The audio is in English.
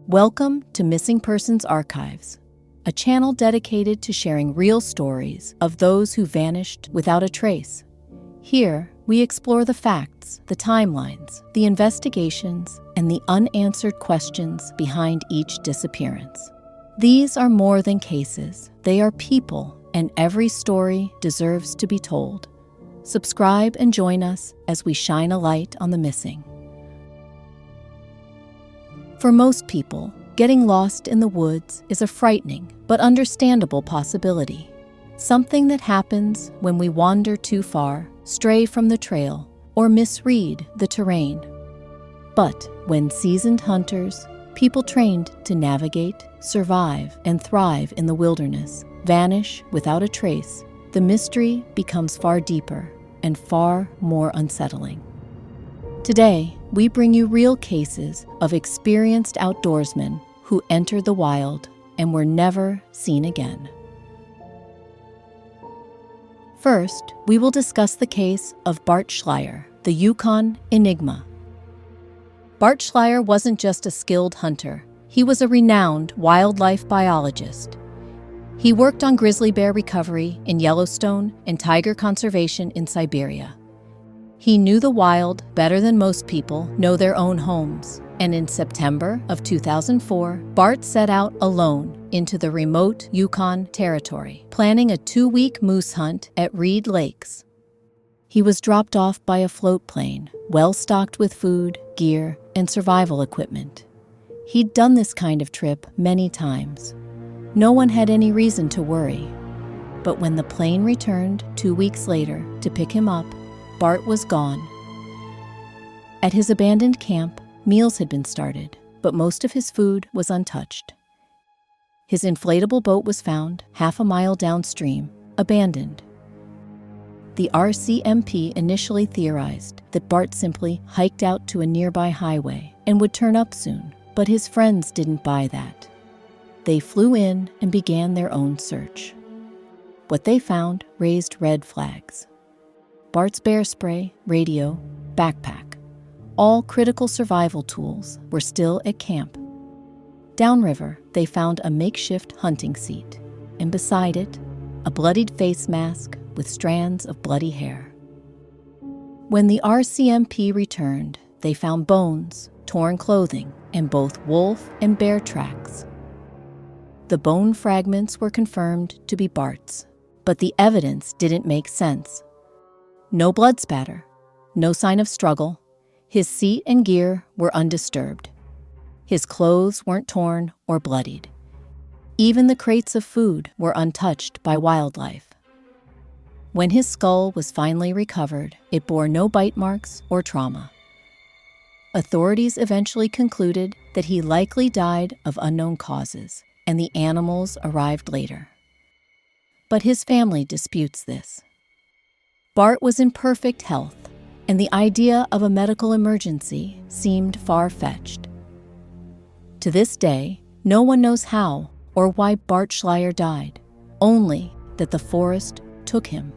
Welcome to Missing Persons Archives, a channel dedicated to sharing real stories of those who vanished without a trace. Here, we explore the facts, the timelines, the investigations, and the unanswered questions behind each disappearance. These are more than cases, they are people, and every story deserves to be told. Subscribe and join us as we shine a light on the missing. For most people, getting lost in the woods is a frightening but understandable possibility. Something that happens when we wander too far, stray from the trail, or misread the terrain. But when seasoned hunters, people trained to navigate, survive, and thrive in the wilderness, vanish without a trace, the mystery becomes far deeper and far more unsettling. Today, we bring you real cases of experienced outdoorsmen who entered the wild and were never seen again. First, we will discuss the case of Bart Schleyer, the Yukon Enigma. Bart Schleyer wasn't just a skilled hunter, he was a renowned wildlife biologist. He worked on grizzly bear recovery in Yellowstone and tiger conservation in Siberia. He knew the wild better than most people know their own homes, and in September of 2004, Bart set out alone into the remote Yukon Territory, planning a 2-week moose hunt at Reid Lakes. He was dropped off by a float plane, well-stocked with food, gear, and survival equipment. He'd done this kind of trip many times. No one had any reason to worry. But when the plane returned 2 weeks later to pick him up, Bart was gone. At his abandoned camp, meals had been started, but most of his food was untouched. His inflatable boat was found half a mile downstream, abandoned. The RCMP initially theorized that Bart simply hiked out to a nearby highway and would turn up soon, but his friends didn't buy that. They flew in and began their own search. What they found raised red flags. Bart's bear spray, radio, backpack, all critical survival tools were still at camp. Downriver, they found a makeshift hunting seat, and beside it, a bloodied face mask with strands of bloody hair. When the RCMP returned, they found bones, torn clothing, and both wolf and bear tracks. The bone fragments were confirmed to be Bart's, but the evidence didn't make sense. No blood spatter, no sign of struggle. His seat and gear were undisturbed. His clothes weren't torn or bloodied. Even the crates of food were untouched by wildlife. When his skull was finally recovered, it bore no bite marks or trauma. Authorities eventually concluded that he likely died of unknown causes, and the animals arrived later. But his family disputes this. Bart was in perfect health, and the idea of a medical emergency seemed far-fetched. To this day, no one knows how or why Bart Schleyer died, only that the forest took him.